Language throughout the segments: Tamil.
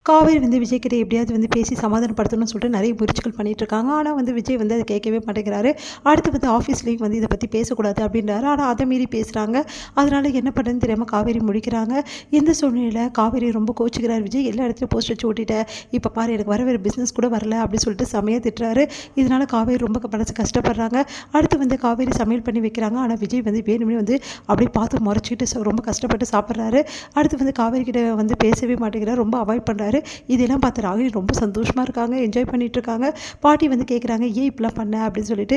காவேரி வந்து விஜய் கிட்ட எப்படியாவது வந்து பேசி சமாதானப்படுத்தணும்னு சொல்லிட்டு நிறைய முயற்சிகள் பண்ணிட்டு இருக்காங்க. ஆனால் வந்து விஜய் வந்து அதை கேட்கவே மாட்டேங்கிறாரு. அடுத்து வந்து ஆஃபீஸ்லேயும் வந்து இதை பற்றி பேசக்கூடாது அப்படின்றாரு. ஆனால் அதை மீறி பேசுகிறாங்க. அதனால என்ன பண்ணுறதுன்னு தெரியாமல் காவேரி முடிக்கிறாங்க. இந்த சூழ்நிலையில் காவேரி ரொம்ப கோச்சிக்கிறார். விஜய் எல்லா இடத்துலையும் போஸ்ட் வச்சு ஓட்டிட்டேன், இப்போ பாரு எனக்கு வேறு பிஸ்னஸ் கூட வரல அப்படின்னு சொல்லிட்டு செமையாக திட்டுறாரு. இதனால் காவேரி ரொம்ப மனசு கஷ்டப்படுறாங்க. அடுத்து வந்து காவேரி சமையல் பண்ணி வைக்கிறாங்க. ஆனால் விஜய் வந்து வேணுமே வந்து அப்படியே பார்த்து முறைச்சிக்கிட்டு ரொம்ப கஷ்டப்பட்டு சாப்பிட்றாரு. அடுத்து வந்து காவேரி கிட்ட வந்து பேசவே மாட்டேங்கிறார், ரொம்ப அவாய்ட் பண்ணுறாரு. இதெல்லாம் பார்த்து ராகினி ரொம்ப சந்தோஷமாக இருக்காங்க, என்ஜாய் பண்ணிட்டு இருக்காங்க. பாட்டி வந்து கேட்குறாங்க, ஏன் இப்படிலாம் பண்ண அப்படின்னு சொல்லிட்டு,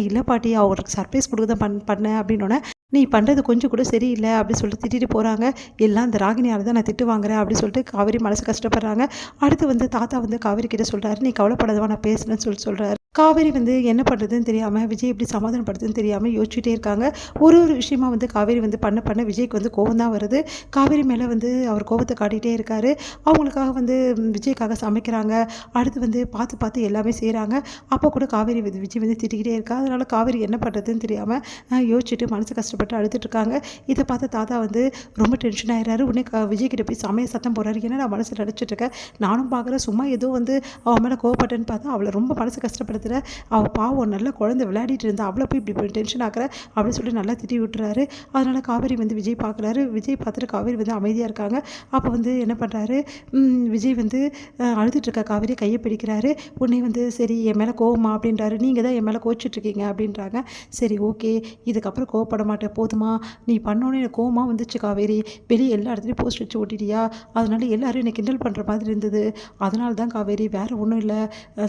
இல்லை பாட்டி அவங்களுக்கு சர்ப்ரைஸ் கொடுக்க தான் பண்ணேன் அப்படின்னோடனே, நீ பண்ணுறது கொஞ்சம் கூட சரியில்லை அப்படின்னு சொல்லிட்டு திட்டிட்டு போகிறாங்க. எல்லாம் இந்த ராகினியால் தான் நான் திட்டு வாங்குறேன் அப்படின்னு சொல்லிட்டு காவேரி மனசு கஷ்டப்படுறாங்க. அடுத்து வந்து தாத்தா வந்து காவேரி கிட்ட சொல்கிறாரு, நீ கவலைப்படாதவா நான் பேசுகிறேன்னு சொல்கிறாரு. காவேரி வந்து என்ன பண்ணுறதுன்னு தெரியாமல், விஜய் எப்படி சமாதானப்படுத்துன்னு தெரியாமல் யோசிச்சுட்டே இருக்காங்க. ஒரு விஷயமா வந்து காவேரி வந்து பண்ண விஜய்க்கு வந்து கோவம் தான் வருது. காவேரி மேலே வந்து அவர் கோபத்தை காட்டிகிட்டே இருக்காரு. அவங்களுக்காக வந்து விஜய்க்காக சமைக்கிறாங்க. அடுத்து வந்து பார்த்து எல்லாமே செய்கிறாங்க. அப்போ கூட காவேரி வந்து விஜய் வந்து திட்டிக்கிட்டே இருக்கா. அதனால் காவேரி என்ன பண்ணுறதுன்னு தெரியாமல் யோசிச்சுட்டு மனசு கஷ்டப்பட்டு அழுதுட்டு இருக்காங்க. இதை பார்த்து தாத்தா வந்து ரொம்ப டென்ஷன் ஆகிடுறாரு. உடனே விஜய் கிட்ட போய் சமையல் சத்தம் போடுறாரு. ஏன்னா நான் மனசு நடிச்சிட்டு இருக்கேன், நானும் பார்க்குறேன், சும்மா ஏதோ வந்து அவன் மேலே கோவப்பட்டேன்னு பார்த்தா அவளை ரொம்ப மனசு கஷ்டப்படுத்துற, அவள் பாவம் நல்ல குழந்தை விளையாடிட்டு இருந்தா, அவளை போய் இப்படி டென்ஷன் ஆக்குற அப்படின்னு சொல்லி நல்லா திட்டி விட்டுறாரு. அதனால் காவேரி வந்து விஜய் பார்க்குறாரு. விஜய் பார்த்துட்டு காவேரி வந்து அமைதியாக இருக்காங்க. அப்போ வந்து என்ன பண்ணுறாரு, விஜய் வந்து அழுதுட்டு இருக்க காவேரி கையை பிடிக்கிறாரு. உடனே வந்து சரி என் மேலே கோவமா அப்படின்றாரு. நீங்கள் தான் என் மேலே கோச்சிட்ருக்கீங்க அப்படின்றாங்க. சரி ஓகே, இதுக்கப்புறம் கோவப்பட மாட்டேன் போதுமா, நீ பண்ணோன்னே எனக்கு கோவமாக வந்துச்சு காவேரி, வெளியே எல்லா இடத்துலையும் போஸ்ட் வச்சு ஓட்டிட்டியா, அதனால எல்லோரும் என்னை கிண்டல் பண்ணுற மாதிரி இருந்தது, அதனால தான் காவேரி, வேறு ஒன்றும் இல்லை.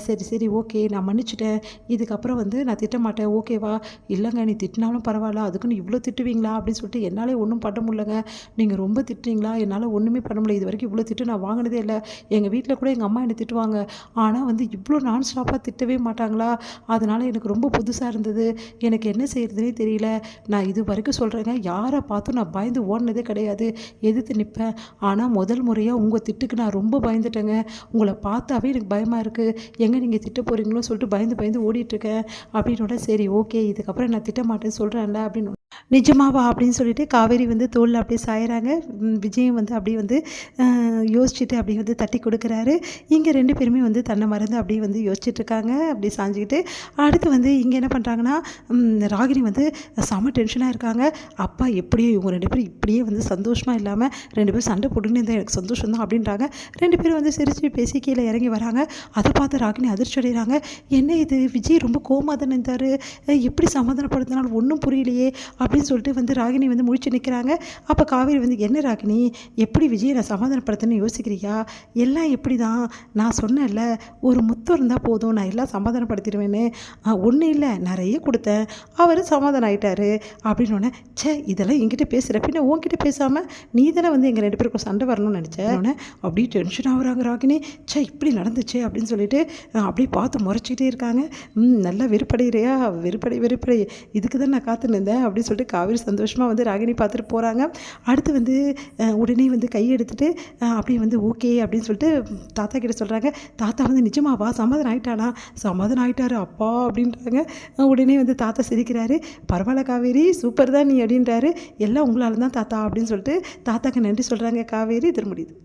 சரி ஓகே, நான் மன்னிச்சிட்டேன், இதுக்கப்புறம் வந்து நான் திட்டமாட்டேன், ஓகேவா. இல்லைங்க, நீ திட்டினாலும் பரவாயில்ல, அதுக்குன்னு இவ்வளோ திட்டுவீங்களா அப்படின்னு சொல்லிட்டு என்னாலே ஒன்றும் பண்ண முடியலங்க, நீங்கள் ரொம்ப திட்டுறீங்களா, என்னால் ஒன்றுமே பண்ண முடியல, இது வரைக்கும் இவ்வளோ திட்டு நான் வாங்கினதே இல்லை, எங்கள் வீட்டில் கூட எங்கள் அம்மா என்னை திட்டுவாங்க, ஆனால் வந்து இவ்வளோ நான் ஸ்டாப்பாக திட்டவே மாட்டாங்களா, அதனால் எனக்கு ரொம்ப புதுசாக இருந்தது, எனக்கு என்ன செய்கிறதுனே தெரியல, நான் இது வரைக்கும் சொல்கிறேங்க, யாரை பார்த்தும் நான் பயந்து ஓடினதே கிடையாது, எதிர்த்து நிற்பேன், ஆனால் முதல் முறையாக உங்கள் திட்டுக்கு நான் ரொம்ப பயந்துட்டேங்க, உங்களை பார்த்தாவே எனக்கு பயமாக இருக்குது, எங்கே நீங்கள் திட்ட போகிறீங்களோ சொல்லிட்டு பயந்து ஓடிட்டுருக்கேன் அப்படின்னோட, சரி ஓகே, இதுக்கப்புறம் நான் திட்ட மாட்டேன்னு சொல்கிறேன்ல அப்படின்னு. நிஜமாவா அப்படின்னு சொல்லிட்டு காவேரி வந்து தோளில் அப்படியே சாயிறாங்க. விஜயும் வந்து அப்படியே வந்து யோசிச்சுட்டு அப்படியே வந்து தட்டி கொடுக்குறாரு. இங்கே 2 பேருமே வந்து தன்னை மறந்து அப்படியே வந்து யோசிச்சுட்ருக்காங்க, அப்படியே சாஞ்சிக்கிட்டு. அடுத்து வந்து இங்கே என்ன பண்ணுறாங்கன்னா, ராகினி வந்து செம டென்ஷனாக இருக்காங்க. அப்பா எப்படியோ இவங்க 2 பேரும் இப்படியே வந்து சந்தோஷமாக இல்லாமல் 2 பேரும் சண்டை போட்டுன்னு இருந்தால் எனக்கு சந்தோஷம் தான் அப்படின்றாங்க. 2 பேரும் வந்து சிரித்து பேசி கீழே இறங்கி வராங்க. அதை பார்த்து ராகினி அதிர்ச்சி அடைகிறாங்க. என்ன இது, விஜய் ரொம்ப கோவமாக தானே இருந்தார், எப்படி சமாதானப்படுத்தினாலும் ஒன்றும் புரியலையே அப்படின்னு சொல்லிட்டு வந்து ராகினி வந்து முழிச்சு நிற்கிறாங்க. அப்போ காவேரி வந்து, என்ன ராகினி, எப்படி விஜயை நான் சமாதானப்படுத்தணும்னு யோசிக்கிறியா, எல்லாம் எப்படி தான், நான் சொன்னேன்ல ஒரு முத்தம் இருந்தால் போதும், நான் எல்லாம் சமாதானப்படுத்திடுவேன்னு, ஒன்றும் இல்லை நிறைய கொடுத்தேன், அவர் சமாதானம் ஆகிட்டாரு அப்படின்னோடனே, இதெல்லாம் என்கிட்ட பேசுகிற, பின்ன உன்கிட்ட பேசாமல் நீ தானே வந்து எங்கள் 2 பேருக்கும் சண்டை வரணும்னு நினச்சேன், அப்படியே டென்ஷன் ஆகுறாங்க ராகினி. இப்படி நடந்துச்சு அப்படின்னு சொல்லிட்டு அப்படியே பார்த்து முறைச்சிக்கிட்டே இருக்காங்க. நல்லா வெறுப்படைகிறியா, வெறுப்படை, இதுக்கு தான் நான் காத்துன்னு இருந்தேன் அப்படின்னு சொல்லிட்டு காவேரி சந்தோஷமாக வந்து ராகினி பார்த்துட்டு போகிறாங்க. அடுத்து வந்து உடனே வந்து கையை எடுத்துகிட்டு அப்படியே வந்து ஓகே அப்படின்னு சொல்லிட்டு தாத்தா கிட்ட சொல்கிறாங்க. தாத்தா வந்து, நிஜமாவா, சமாதானம் ஆகிட்டானா, சமாதானம் ஆகிட்டாரு அப்பா அப்படின்றாங்க. உடனே வந்து தாத்தா சிரிக்கிறாரு. பரவாயில்ல காவேரி, சூப்பர் தான் நீ அப்படின்றாரு. எல்லாம் உங்களால் தான் தாத்தா அப்படின்னு சொல்லிட்டு தாத்தாக்கு நன்றி சொல்கிறாங்க காவேரி. இது முடியுது.